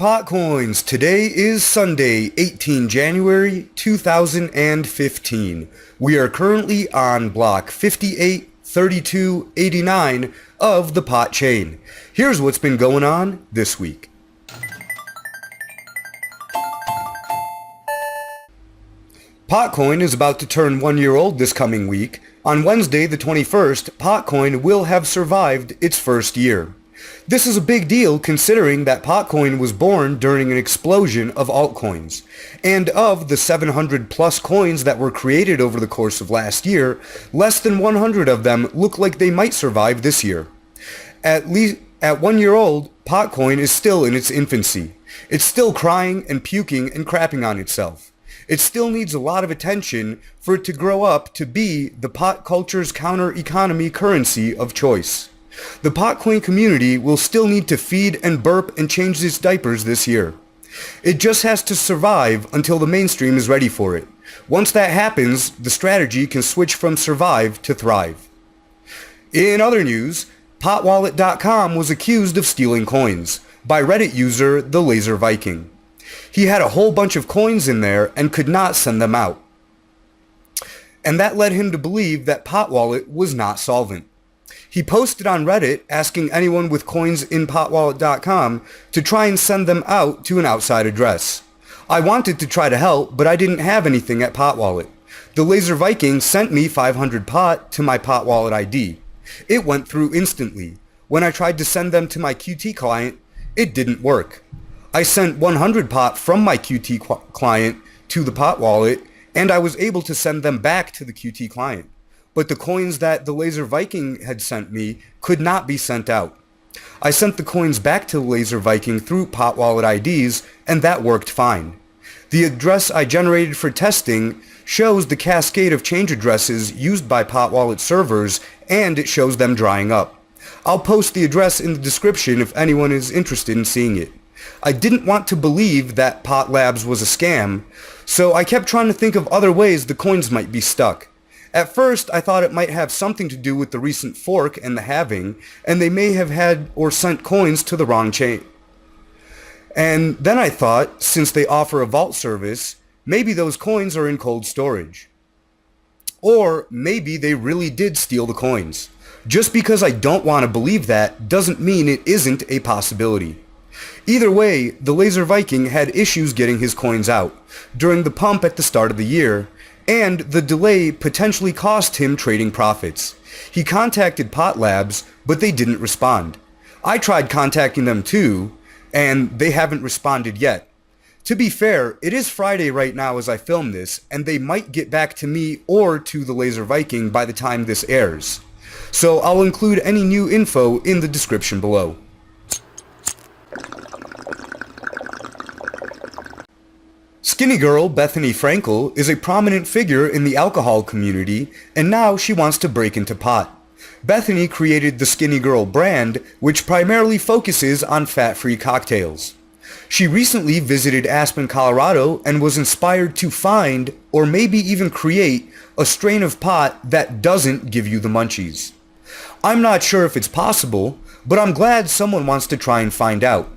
PotCoins. Today is Sunday, 18 January 2015. We are currently on block 583289 of the Pot chain. Here's what's been going on this week. PotCoin is about to turn 1 year old this coming week. On Wednesday the 21st, PotCoin will have survived its first year. This is a big deal considering that PotCoin was born during an explosion of altcoins. And of the 700 plus coins that were created over the course of last year, less than 100 of them look like they might survive this year. At 1 year old, PotCoin is still in its infancy. It's still crying and puking and crapping on itself. It still needs a lot of attention for it to grow up to be the pot culture's counter-economy currency of choice. The PotCoin community will still need to feed and burp and change its diapers this year. It just has to survive until the mainstream is ready for it. Once that happens, the strategy can switch from survive to thrive. In other news, PotWallet.com was accused of stealing coins by Reddit user TheLazerViking. He had a whole bunch of coins in there and could not send them out. And that led him to believe that PotWallet was not solvent. He posted on Reddit asking anyone with coins in PotWallet.com to try and send them out to an outside address. I wanted to try to help, but I didn't have anything at PotWallet. TheLazerViking sent me 500 pot to my PotWallet ID. It went through instantly. When I tried to send them to my Qt client, it didn't work. I sent 100 pot from my Qt client to the PotWallet, and I was able to send them back to the Qt client. But the coins that TheLazerViking had sent me could not be sent out. I sent the coins back to TheLazerViking through PotWallet IDs, and that worked fine. The address I generated for testing shows the cascade of change addresses used by PotWallet servers, and it shows them drying up. I'll post the address in the description if anyone is interested in seeing it. I didn't want to believe that PotLabs was a scam, so I kept trying to think of other ways the coins might be stuck. At first, I thought it might have something to do with the recent fork and the halving, and they may have had or sent coins to the wrong chain. And then I thought, since they offer a vault service, maybe those coins are in cold storage. Or maybe they really did steal the coins. Just because I don't want to believe that doesn't mean it isn't a possibility. Either way, TheLazerViking had issues getting his coins out during the pump at the start of the year, and the delay potentially cost him trading profits. He contacted PotLabs, but they didn't respond. I tried contacting them too, and they haven't responded yet. To be fair, it is Friday right now as I film this, and they might get back to me or to TheLazerViking by the time this airs. So I'll include any new info in the description below. Skinnygirl Bethany Frankel is a prominent figure in the alcohol community, and now she wants to break into pot. Bethany created the Skinnygirl brand, which primarily focuses on fat-free cocktails. She recently visited Aspen, Colorado, and was inspired to find, or maybe even create, a strain of pot that doesn't give you the munchies. I'm not sure if it's possible, but I'm glad someone wants to try and find out.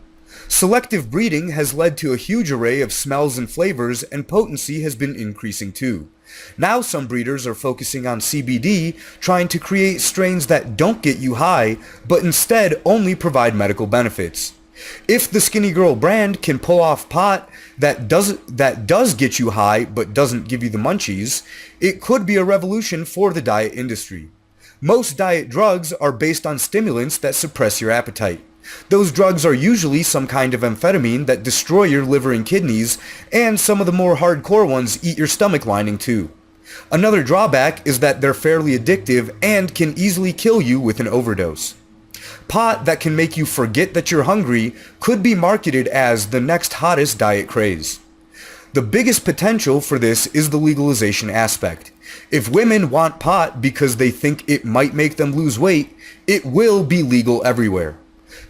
Selective breeding has led to a huge array of smells and flavors, and potency has been increasing too. Now some breeders are focusing on CBD, trying to create strains that don't get you high, but instead only provide medical benefits. If the Skinnygirl brand can pull off pot that does get you high but doesn't give you the munchies, it could be a revolution for the diet industry. Most diet drugs are based on stimulants that suppress your appetite. Those drugs are usually some kind of amphetamine that destroy your liver and kidneys, and some of the more hardcore ones eat your stomach lining too. Another drawback is that they're fairly addictive and can easily kill you with an overdose. Pot that can make you forget that you're hungry could be marketed as the next hottest diet craze. The biggest potential for this is the legalization aspect. If women want pot because they think it might make them lose weight, it will be legal everywhere.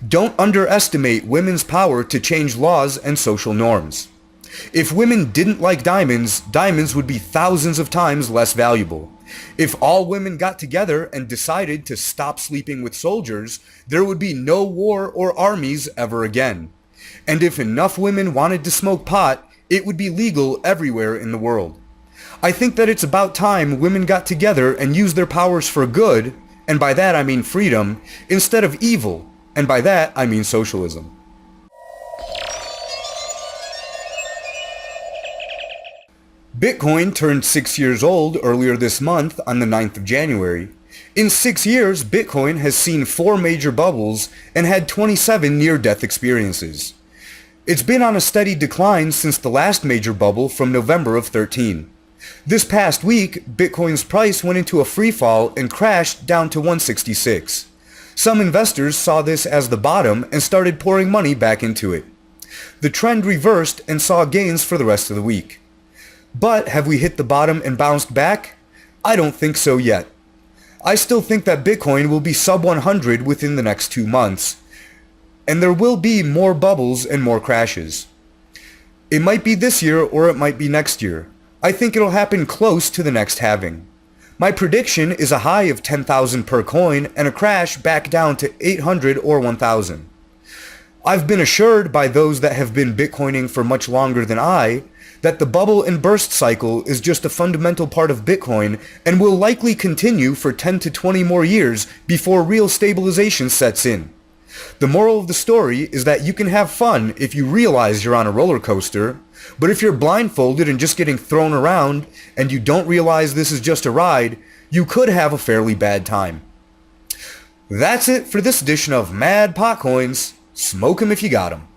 Don't underestimate women's power to change laws and social norms. If women didn't like diamonds, diamonds would be thousands of times less valuable. If all women got together and decided to stop sleeping with soldiers, there would be no war or armies ever again. And if enough women wanted to smoke pot, it would be legal everywhere in the world. I think that it's about time women got together and used their powers for good, and by that I mean freedom, instead of evil, and by that I mean socialism. Bitcoin turned 6 years old earlier this month on the 9th of January. In 6 years, Bitcoin has seen 4 major bubbles and had 27 near-death experiences. It's been on a steady decline since the last major bubble from November of 13. This past week, Bitcoin's price went into a free fall and crashed down to 166. Some investors saw this as the bottom and started pouring money back into it. The trend reversed and saw gains for the rest of the week. But have we hit the bottom and bounced back? I don't think so yet. I still think that Bitcoin will be sub 100 within the next 2 months, and there will be more bubbles and more crashes. It might be this year or it might be next year. I think it'll happen close to the next halving. My prediction is a high of 10,000 per coin and a crash back down to 800 or 1,000. I've been assured by those that have been Bitcoining for much longer than I that the bubble and burst cycle is just a fundamental part of Bitcoin and will likely continue for 10 to 20 more years before real stabilization sets in. The moral of the story is that you can have fun if you realize you're on a roller coaster, but if you're blindfolded and just getting thrown around and you don't realize this is just a ride, you could have a fairly bad time. That's it for this edition of Mad PotCoins. Smoke 'em if you got 'em.